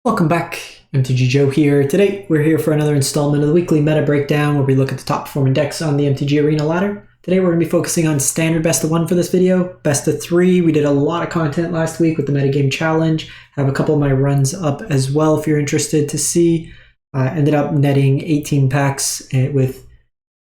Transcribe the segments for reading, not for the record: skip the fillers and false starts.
Welcome back, MTG Joe here. Today, we're here for another installment of the weekly meta breakdown where we look at the top performing decks on the MTG Arena ladder. Today, we're going to be focusing on standard best of 1 for this video. Best of 3, we did a lot of content last week with the metagame challenge. Have a couple of my runs up as well if you're interested to see. Ended up netting 18 packs with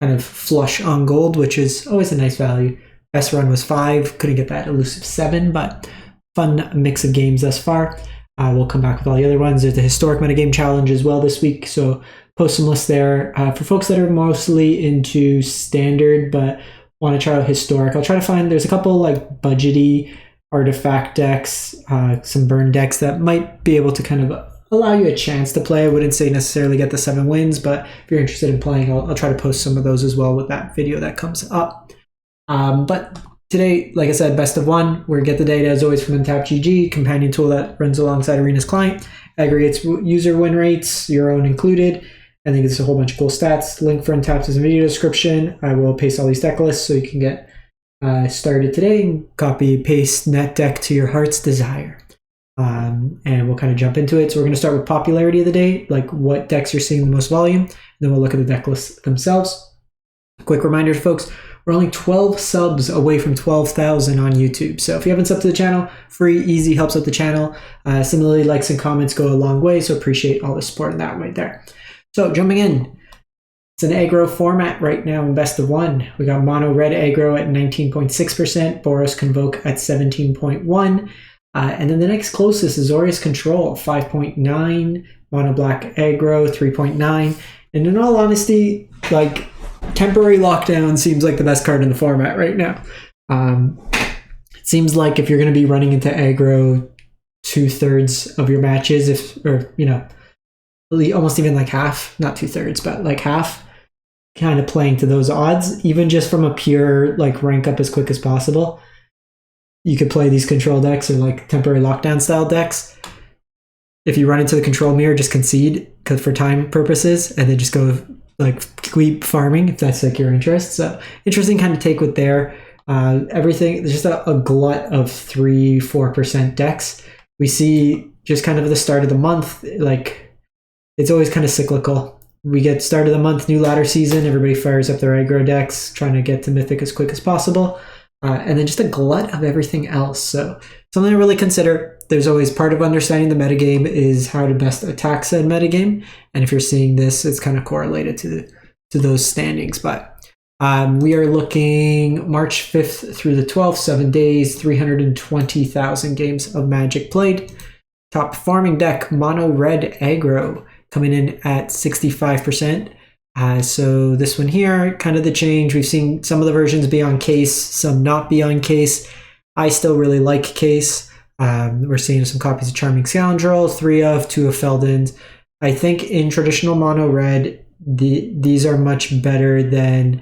kind of flush on gold, which is always a nice value. Best run was 5, couldn't get that elusive 7, but fun mix of games thus far. We'll come back with all the other ones. There's the historic metagame challenge as well this week, so post some lists there. For folks that are mostly into standard but want to try out historic, I'll try to find, there's a couple like budgety artifact decks, some burn decks that might be able to kind of allow you a chance to play. I wouldn't say necessarily get the 7 wins, but if you're interested in playing, I'll try to post some of those as well with that video that comes up. But today, like I said, best of 1. We're get the data as always from MTapGG, companion tool that runs alongside Arena's client, aggregates user win rates, your own included. I think it's a whole bunch of cool stats. Link for Untapped is in the video description. I will paste all these deck lists so you can get started today and copy paste net deck to your heart's desire. And we'll kind of jump into it. So we're going to start with popularity of the day, like what decks you're seeing the most volume. And then we'll look at the deck lists themselves. Quick reminder, folks, we're only 12 subs away from 12,000 on YouTube. So if you haven't subbed to the channel, free, easy, helps out the channel. Similarly, likes and comments go a long way, so appreciate all the support in that way there. So jumping in, it's an aggro format right now in best of 1. We got mono red aggro at 19.6%, Boros Convoke at 17.1%. And then the next closest is Azorius Control, 5.9%, mono black aggro, 3.9%. And in all honesty, like, Temporary Lockdown seems like the best card in the format right now. It seems like if you're going to be running into aggro 2/3 of your matches, almost even like half, not 2/3, but like half, kind of playing to those odds, even just from a pure like rank up as quick as possible, you could play these control decks or like Temporary Lockdown style decks. If you run into the control mirror, just concede because for time purposes, and then just go like keep farming if that's like your interest. So interesting kind of take with there. Everything, there's just a glut of 3-4% decks. We see just kind of the start of the month, like it's always kind of cyclical. We get start of the month, new ladder season, everybody fires up their aggro decks, trying to get to Mythic as quick as possible. And then just a glut of everything else. So something to really consider. There's always part of understanding the metagame is how to best attack said metagame. And if you're seeing this, it's kind of correlated to those standings. But we are looking March 5th through the 12th, 7 days, 320,000 games of Magic played. Top performing deck, mono red aggro, coming in at 65%. So this one here, kind of the change. We've seen some of the versions be on case, some not be on case. I still really like case. We're seeing some copies of Charming Scoundrel, 2 of Feldens. I think in traditional mono red, these are much better than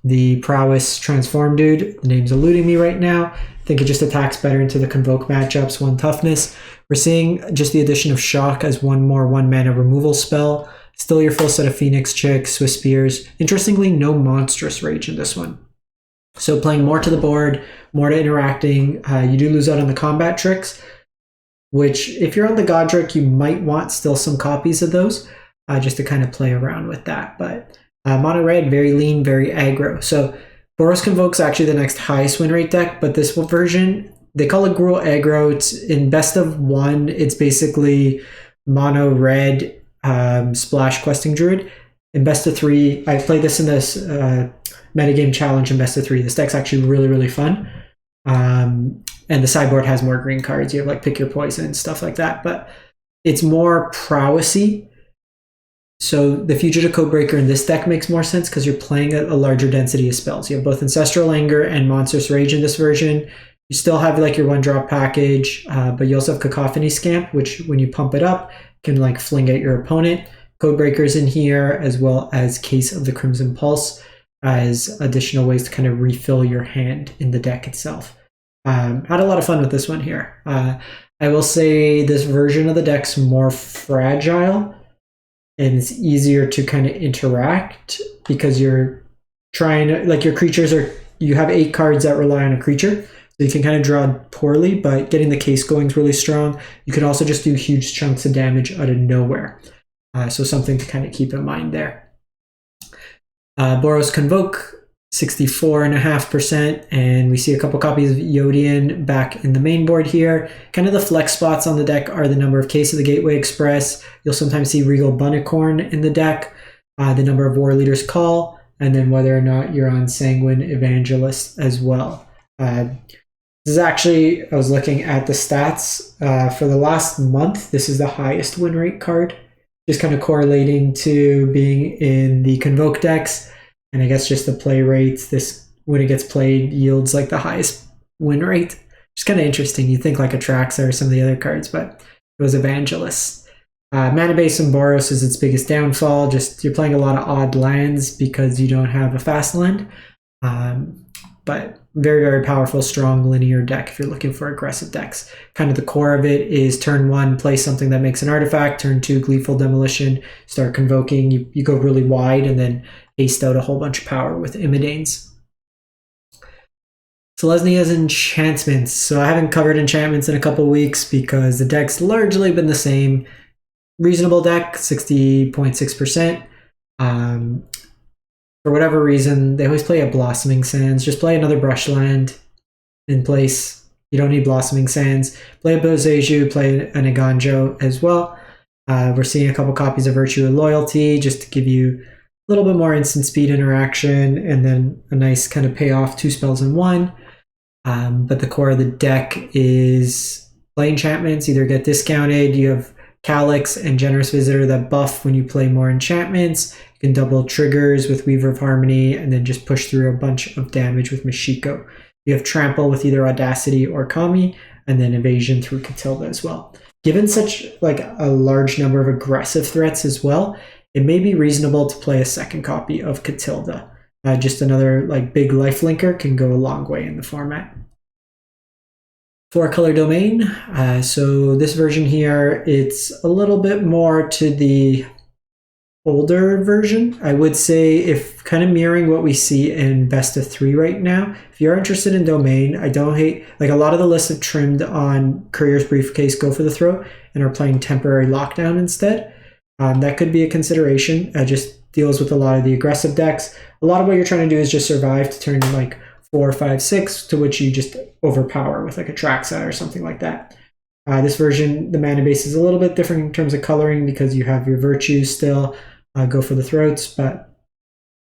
the Prowess Transform dude. The name's eluding me right now. I think it just attacks better into the Convoke matchups, 1 toughness. We're seeing just the addition of Shock as 1 more 1-mana removal spell. Still your full set of Phoenix Chicks, Swiss Spears. Interestingly, no Monstrous Rage in this one. So playing more to the board, more to interacting. You do lose out on the combat tricks, which if you're on the Godric, you might want still some copies of those just to kind of play around with that. But mono red, very lean, very aggro. So Boros Convoke is actually the next highest win rate deck, but this version, they call it Gruul aggro. It's in best of 1. It's basically mono red Splash Questing Druid. In best of 3, I played this in this metagame challenge in best of 3. This deck's actually really, really fun. And the sideboard has more green cards. You have like Pick Your Poison and stuff like that, but it's more prowessy. So the Fugitive Codebreaker in this deck makes more sense because you're playing a larger density of spells. You have both Ancestral Anger and Monstrous Rage in this version. You still have like your 1-drop package, but you also have Cacophony Scamp, which when you pump it up, can like fling at your opponent. Codebreakers in here, as well as Case of the Crimson Pulse as additional ways to kind of refill your hand in the deck itself. Had a lot of fun with this one here. I will say this version of the deck's more fragile and it's easier to kind of interact because you're trying to, like your creatures are, you have 8 cards that rely on a creature. So you can kind of draw poorly, but getting the case going is really strong. You could also just do huge chunks of damage out of nowhere. So something to kind of keep in mind there. Boros Convoke, 64.5%, and we see a couple copies of Yodian back in the main board here. Kind of the flex spots on the deck are the number of Case of the Gateway Express. You'll sometimes see Regal Bunnicorn in the deck, the number of War Leaders Call, and then whether or not you're on Sanguine Evangelist as well. This is actually, I was looking at the stats for the last month. This is the highest win rate card, just kind of correlating to being in the Convoke decks. And I guess just the play rates, this when it gets played yields like the highest win rate. It's kind of interesting. You think like Atraxa or some of the other cards, but it was Evangelist. Mana base in Boros is its biggest downfall. Just you're playing a lot of odd lands because you don't have a fast land. But very, very powerful, strong linear deck if you're looking for aggressive decks. Kind of the core of it is turn 1, play something that makes an artifact. Turn 2, Gleeful Demolition, start convoking. You go really wide and then aced out a whole bunch of power with Imidanes. Selesnya Enchantments. So I haven't covered enchantments in a couple weeks because the deck's largely been the same. Reasonable deck, 60.6%. For whatever reason, they always play a Blossoming Sands. Just play another Brushland in place. You don't need Blossoming Sands. Play a Bozeju, play an Iganjo as well. We're seeing a couple copies of Virtue and Loyalty just to give you a little bit more instant speed interaction and then a nice kind of payoff, 2 spells in 1. But the core of the deck is play enchantments, either get discounted. You have Calyx and Generous Visitor that buff when you play more enchantments. You can double triggers with Weaver of Harmony and then just push through a bunch of damage with Mashiko. You have Trample with either Audacity or Kami, and then Evasion through Catilda as well. Given such like a large number of aggressive threats as well, it may be reasonable to play a second copy of Catilda. Just another like big lifelinker can go a long way in the format. 4-color domain. So this version here, it's a little bit more to the older version. I would say if kind of mirroring what we see in best of 3 right now. If you're interested in domain, I don't hate, like a lot of the lists have trimmed on Courier's Briefcase, Go for the Throat, and are playing Temporary Lockdown instead. That could be a consideration. It just deals with a lot of the aggressive decks. A lot of what you're trying to do is just survive to turn like 4, 5, 6, to which you just overpower with like a Atraxa or something like that. This version, the mana base is a little bit different in terms of coloring because you have your virtues still, Go for the Throats, but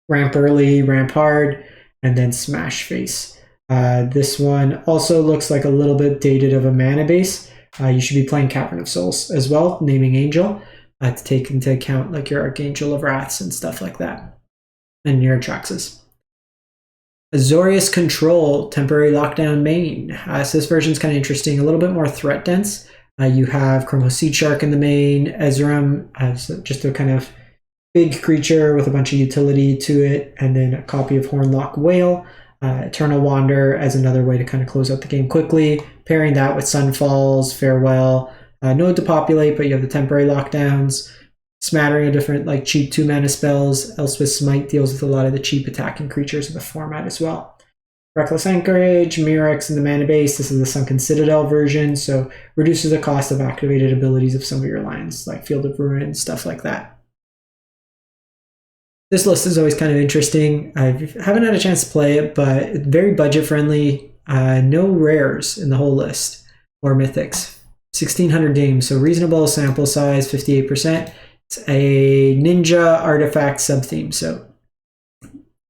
ramp early, ramp hard, and then smash face. This one also looks like a little bit dated of a mana base. You should be playing Cavern of Souls as well, naming Angel, to take into account like your Archangel of Wraths and stuff like that, and your Atraxas. Azorius Control, Temporary Lockdown main. So this version is kind of interesting, a little bit more threat dense. You have Chromos Seed Shark in the main, Ezram as just a kind of big creature with a bunch of utility to it, and then a copy of Hornlock Whale, Eternal Wander as another way to kind of close out the game quickly, pairing that with Sunfalls, Farewell, no Depopulate, but you have the temporary lockdowns, smattering of different like cheap 2-mana spells. Elspeth Smite deals with a lot of the cheap attacking creatures of the format as well. Reckless Anchorage, Mirrex in the mana base. This is the Sunken Citadel version, so reduces the cost of activated abilities of some of your lands, like Field of Ruin, stuff like that. This list is always kind of interesting. I haven't had a chance to play it, but very budget friendly. No rares in the whole list, or mythics. 1,600 games, so reasonable sample size, 58%. It's a ninja artifact sub-theme, so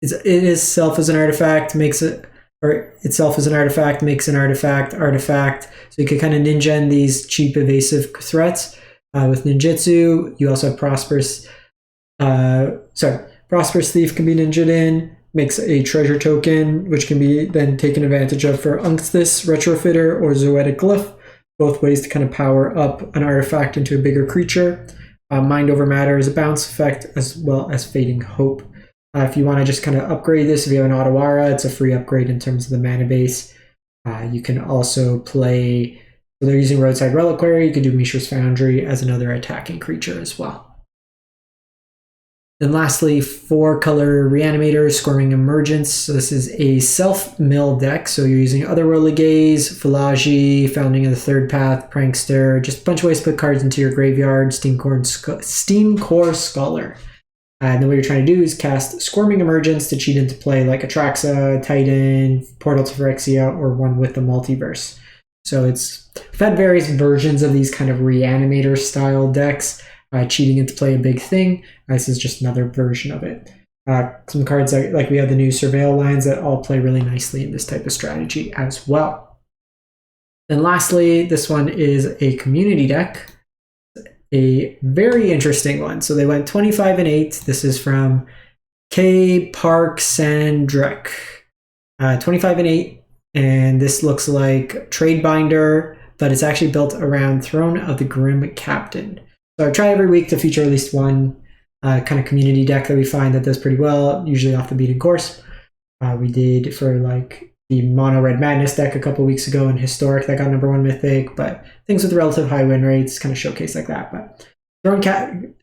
it is self as an artifact, makes it, or itself as an artifact, makes an artifact. So you can kind of ninja in these cheap evasive threats. With ninjutsu, you also have Prosperous Thief can be ninja'd in, makes a treasure token, which can be then taken advantage of for Unksthis, Retrofitter, or Zoetic Glyph. Both ways to kind of power up an artifact into a bigger creature. Mind Over Matter is a bounce effect, as well as Fading Hope. If you want to just kind of upgrade this, if you have an Otawara, it's a free upgrade in terms of the mana base. You can also play, so they're using Roadside Reliquary, you can do Mishra's Foundry as another attacking creature as well. Then lastly, 4-color Reanimator, Squirming Emergence. So this is a self-mill deck, so you're using Otherworldly Gaze, Philology, Founding of the Third Path, Prankster, just a bunch of ways to put cards into your graveyard, Steamcore Scholar. And then what you're trying to do is cast Squirming Emergence to cheat into play like Atraxa, Titan, Portal to Phyrexia, or one with the Multiverse. So we've had various versions of these kind of Reanimator style decks. Cheating into play a big thing. This is just another version of it. Some cards like we have the new Surveil lines that all play really nicely in this type of strategy as well. And lastly, this one is a community deck. A very interesting one. So they went 25 and 8. This is from K Park Sandrek. 25 and 8. And this looks like Trade Binder, but it's actually built around Throne of the Grim Captain. So I try every week to feature at least one kind of community deck that we find that does pretty well, usually off the beaten course. We did for like the Mono Red Madness deck a couple weeks ago in Historic that got #1 Mythic, but things with relative high win rates kind of showcase like that. But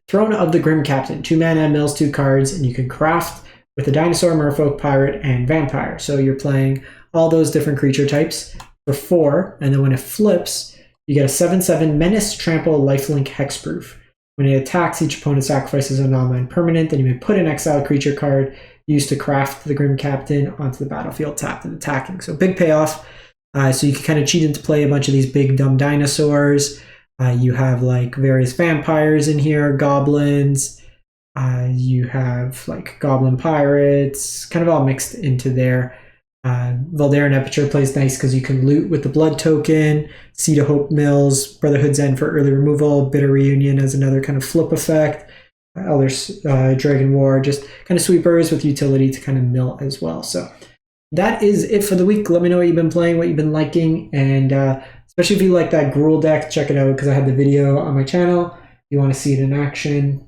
Throne of the Grim Captain, 2 mana, mills 2 cards, and you can craft with a Dinosaur, Merfolk, Pirate, and Vampire. So you're playing all those different creature types for 4, and then when it flips, you get a 7/7 Menace, Trample, Lifelink, Hexproof. When it attacks, each opponent sacrifices a non-land permanent, then you may put an exiled creature card used to craft the Grim Captain onto the battlefield tapped and attacking. So big payoff. So you can kind of cheat into play a bunch of these big dumb dinosaurs. You have like various vampires in here, goblins. You have like goblin pirates, kind of all mixed into there. Valdaran Aperture plays nice because you can loot with the blood token, Seed of Hope Mills, Brotherhood's End for early removal, Bitter Reunion as another kind of flip effect, Dragon War, just kind of sweepers with utility to kind of mill as well. So that is it for the week. Let me know what you've been playing, what you've been liking, and especially if you like that Gruul deck, check it out because I had the video on my channel. If you want to see it in action,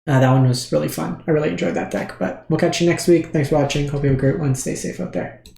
that one was really fun. I really enjoyed that deck, but we'll catch you next week. Thanks for watching. Hope you have a great one. Stay safe out there.